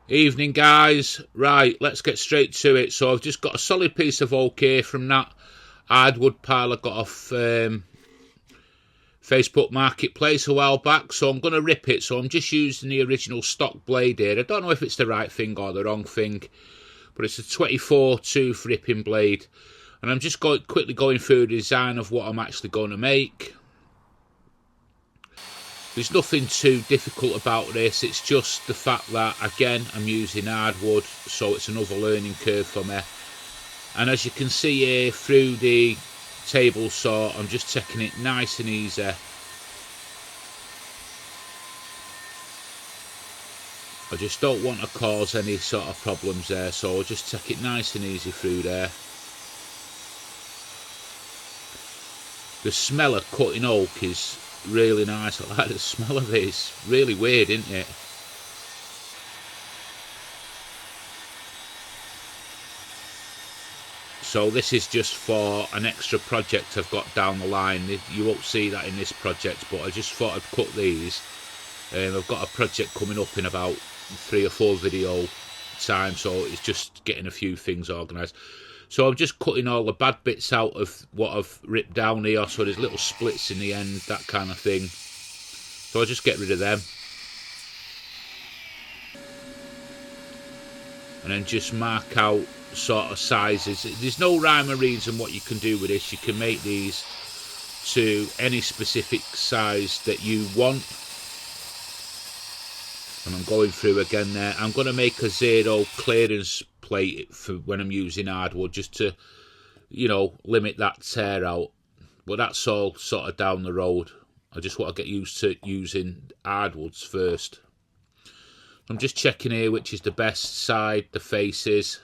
Evening guys, right, let's get straight to it. So I've just got a solid piece of oak here from that hardwood pile I got off Facebook Marketplace a while back. So I'm going to rip it, so I'm just using the original stock blade here. I don't know if it's the right thing or the wrong thing, but it's a 24 tooth ripping blade. And I'm just quickly going through the design of what I'm actually going to make. There's nothing too difficult about this, it's just the fact that, again, I'm using hardwood, so it's another learning curve for me. And as you can see here, through the table saw, I'm just taking it nice and easy. I just don't want to cause any sort of problems there, so I'll just take it nice and easy through there. The smell of cutting oak is really nice. I like the smell of it. It's really weird, isn't it? So this is just for an extra project I've got down the line. You won't see that in this project, but I just thought I'd cut these. I've got a project coming up in about 3 or 4 video time, so it's just getting a few things organised. So I'm just cutting all the bad bits out of what I've ripped down here, so there's little splits in the end, that kind of thing. So I'll just get rid of them. And then just mark out sort of sizes. There's no rhyme or reason what you can do with this. You can make these to any specific size that you want. And I'm going through again there. I'm going to make a 0 clearance plate for when I'm using hardwood, just to, you know, limit that tear out. But that's all sort of down the road. I just want to get used to using hardwoods first. I'm just checking here which is the best side, the faces.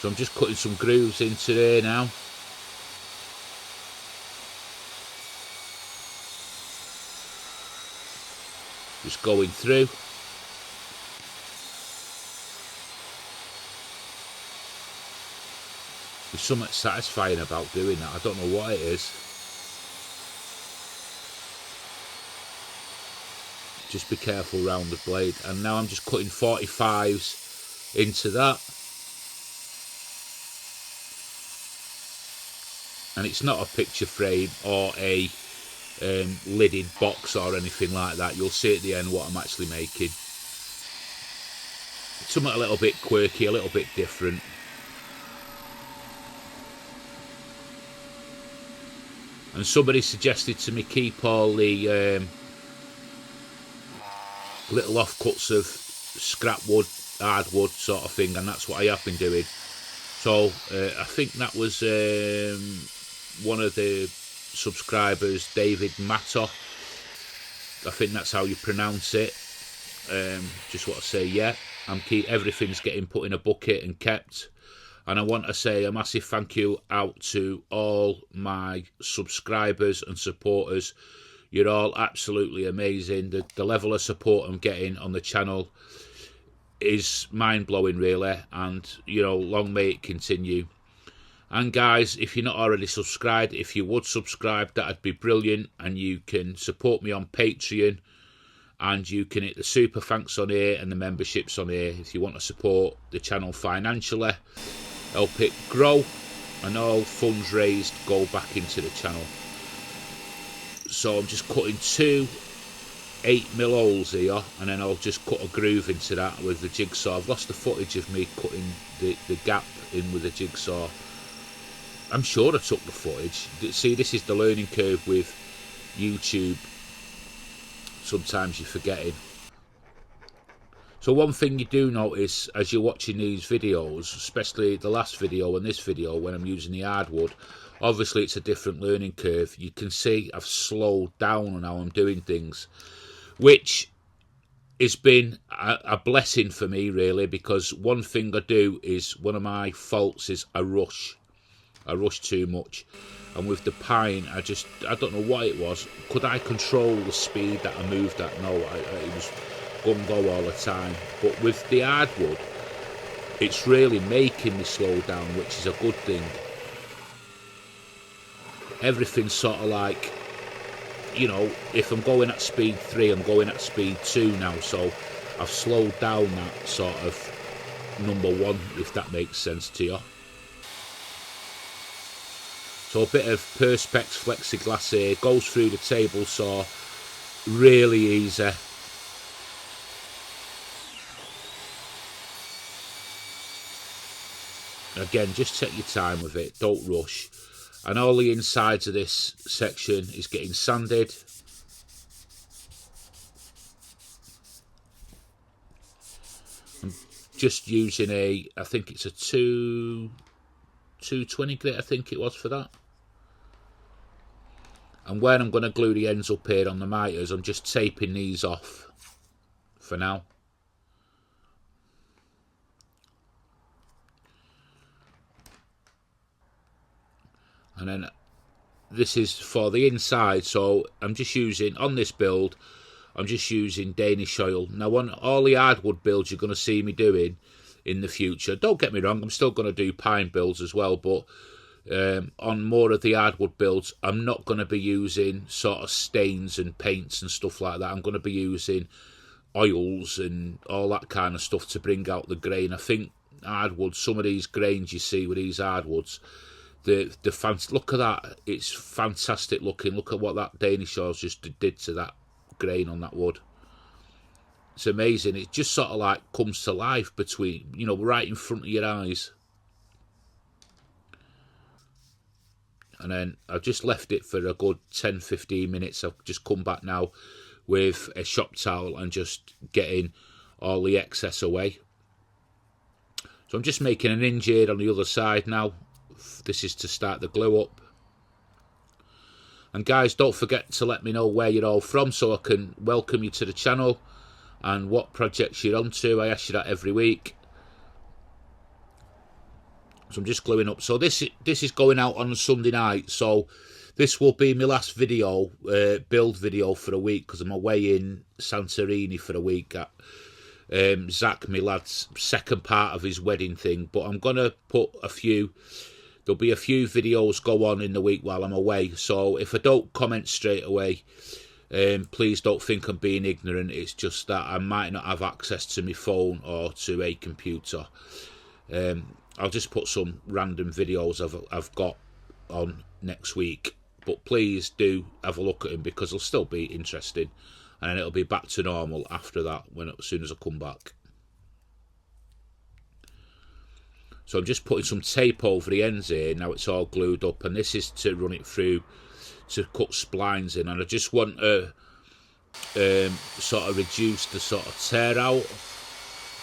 So I'm just cutting some grooves into there now. Just going through. There's something satisfying about doing that. I don't know what it is. Just be careful around the blade. And now I'm just cutting 45s into that. And it's not a picture frame or a lidded box or anything like that. You'll see at the end what I'm actually making. Something a little bit quirky, a little bit different. And somebody suggested to me keep all the little offcuts of scrap wood, hardwood sort of thing, and that's what I have been doing. So I think that was one of the subscribers, David Matto. I think that's how you pronounce it. Just want to say, yeah, everything's getting put in a bucket and kept. And I want to say a massive thank you out to all my subscribers and supporters. You're all absolutely amazing. The level of support I'm getting on the channel is mind-blowing, really. And, you know, long may it continue. And guys, if you're not already subscribed, if you would subscribe, that'd be brilliant. And you can support me on Patreon, and you can hit the super thanks on here and the memberships on here if you want to support the channel financially, help it grow, and all funds raised go back into the channel. So I'm just cutting 2 8mm holes here, and then I'll just cut a groove into that with the jigsaw. I've lost the footage of me cutting the gap in with the jigsaw. I'm sure I took the footage. See, this is the learning curve with YouTube. Sometimes you're forgetting. So one thing you do notice as you're watching these videos, especially the last video and this video when I'm using the hardwood, obviously it's a different learning curve. You can see I've slowed down on how I'm doing things, which has been a blessing for me, really, because one thing I do is, one of my faults is I rush too much. And with the pine, I don't know what it was. Could I control the speed that I moved at? No, it was gung-go all the time. But with the hardwood, it's really making me slow down, which is a good thing. Everything's sort of like you know, if I'm going at speed 3, I'm going at speed 2 now, so I've slowed down that sort of number 1, if that makes sense to you. So a bit of Perspex flexiglass here, goes through the table saw really easy. Again, just take your time with it, don't rush. And all the insides of this section is getting sanded. I'm just using I think it's a 220 grit, I think it was for that. And when I'm going to glue the ends up here on the miters, I'm just taping these off for now. And then this is for the inside, so I'm just using, on this build, I'm just using Danish oil. Now on all the hardwood builds you're going to see me doing in the future, don't get me wrong, I'm still going to do pine builds as well, but on more of the hardwood builds, I'm not going to be using sort of stains and paints and stuff like that. I'm going to be using oils and all that kind of stuff to bring out the grain. I think hardwood, some of these grains you see with these hardwoods, look at that, it's fantastic looking. Look at what that Danish oil just did to that grain on that wood. It's amazing. It just sort of like comes to life between, you know, right in front of your eyes. And then I've just left it for a good 10-15 minutes. I've just come back now with a shop towel and just getting all the excess away. So I'm just making an hinge here on the other side now. This is to start the glue up. And guys, don't forget to let me know where you're all from so I can welcome you to the channel and what projects you're onto. I ask you that every week. So I'm just gluing up. So this is going out on a Sunday night. So this will be my last video, build video for a week, because I'm away in Santorini for a week at Zach, my lad's second part of his wedding thing. But I'm going to put there'll be a few videos go on in the week while I'm away. So if I don't comment straight away, please don't think I'm being ignorant. It's just that I might not have access to my phone or to a computer. I'll just put some random videos I've got on next week, but please do have a look at them because they'll still be interesting, and then it'll be back to normal after that as soon as I come back. So I'm just putting some tape over the ends here. Now it's all glued up, and this is to run it through to cut splines in, and I just want to sort of reduce the sort of tear out.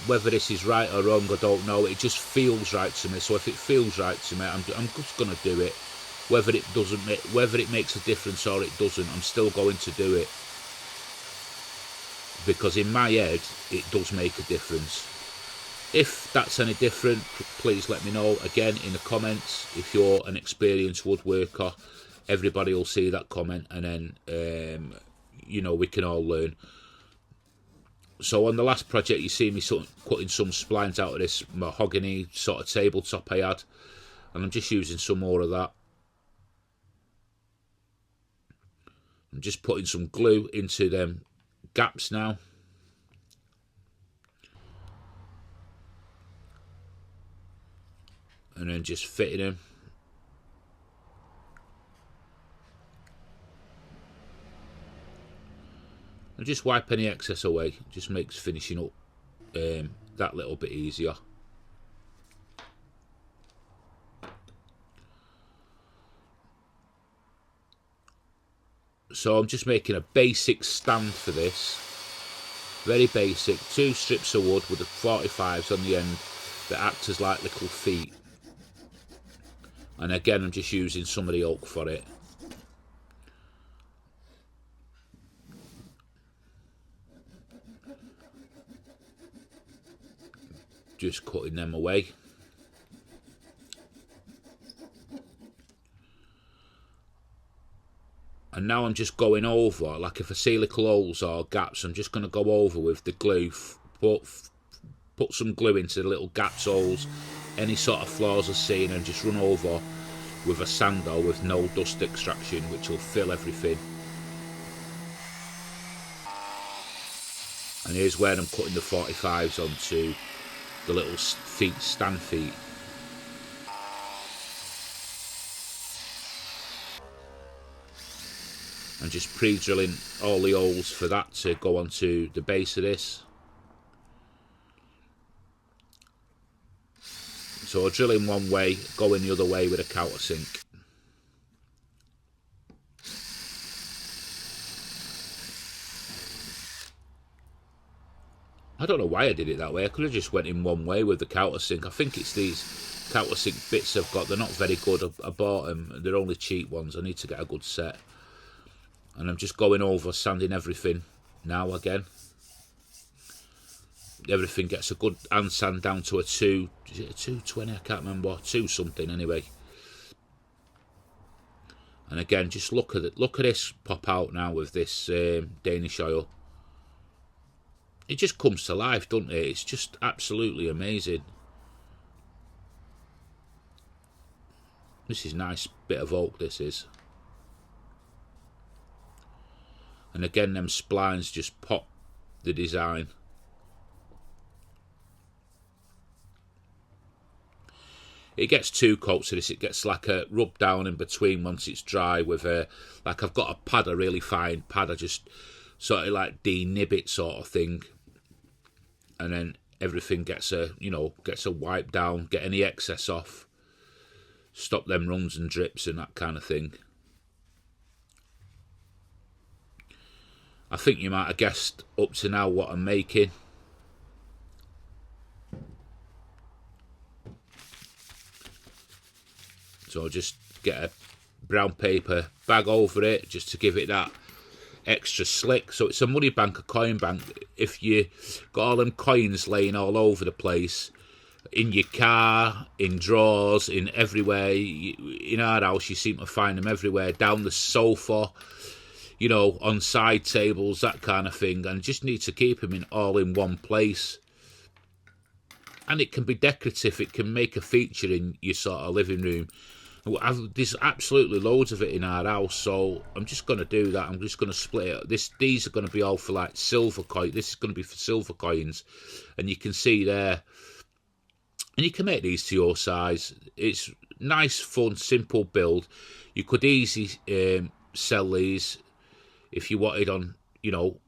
Whether this is right or wrong, I don't know. It just feels right to me. So if it feels right to me, I'm just going to do it. Whether it makes a difference or it doesn't, I'm still going to do it. Because in my head, it does make a difference. If that's any different, please let me know again in the comments. If you're an experienced woodworker, everybody will see that comment, and then you know, we can all learn. So on the last project, you see me cutting some splines out of this mahogany sort of tabletop I had, and I'm just using some more of that. I'm just putting some glue into them gaps now. And then just fitting them. And just wipe any excess away. It just makes finishing up that little bit easier. So I'm just making a basic stand for this. Very basic. 2 strips of wood with the 45s on the end that act as like little feet. And again, I'm just using some of the oak for it. Just cutting them away. And now I'm just going over, like if I see little holes or gaps, I'm just going to go over with the glue, put some glue into the little gaps, holes, any sort of flaws I see, and just run over with a sander with no dust extraction, which will fill everything. And here's where I'm cutting the 45s onto the little feet, stand feet. And just pre-drilling all the holes for that to go onto the base of this. So I'll drill in one way, go in the other way with a countersink. I don't know why I did it that way. I could have just went in one way with the countersink. I think it's these countersink bits I've got. They're not very good. I bought them. They're only cheap ones. I need to get a good set. And I'm just going over, sanding everything now again. Everything gets a good hand sand down to a 2. Is it a 220? I can't remember. 2 something anyway. And again, just look at it. Look at this pop out now with this Danish oil. It just comes to life, doesn't it? It's just absolutely amazing. This is a nice bit of oak, this is. And again, them splines just pop the design. It gets 2 coats of this. It gets like a rub down in between once it's dry with a, like I've got a pad, a really fine pad. I just sort of like denib it sort of thing. And then everything gets a, you know, gets a wipe down, get any excess off. Stop them runs and drips and that kind of thing. I think you might have guessed up to now what I'm making. So I'll just get a brown paper bag over it just to give it that extra slick. So it's a money bank, a coin bank. If you got all them coins laying all over the place, in your car, in drawers, in everywhere, in our house you seem to find them everywhere, down the sofa, you know, on side tables, that kind of thing, and just need to keep them all in one place. And it can be decorative, it can make a feature in your sort of living room. There's absolutely loads of it in our house, so I'm just going to do that. I'm just going to split it. These are going to be all for like silver coins. This is going to be for silver coins, and you can see there. And you can make these to your size. It's nice, fun, simple build. You could easily sell these if you wanted on, you know,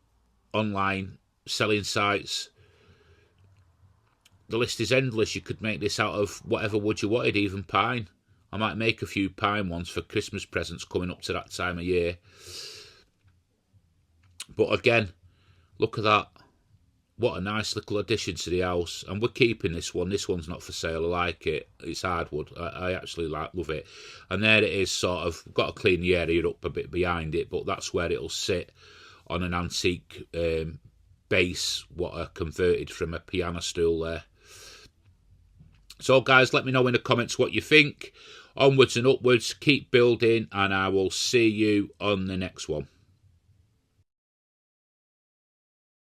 online selling sites. The list is endless. You could make this out of whatever wood you wanted, even pine. I might make a few pine ones for Christmas presents coming up to that time of year. But again, look at that. What a nice little addition to the house. And we're keeping this one. This one's not for sale. I like it. It's hardwood. I actually love it. And there it is, sort of. Got to clean the area up a bit behind it, but that's where it'll sit on an antique base, what I converted from a piano stool there. So guys, let me know in the comments what you think. Onwards and upwards, keep building, and I will see you on the next one.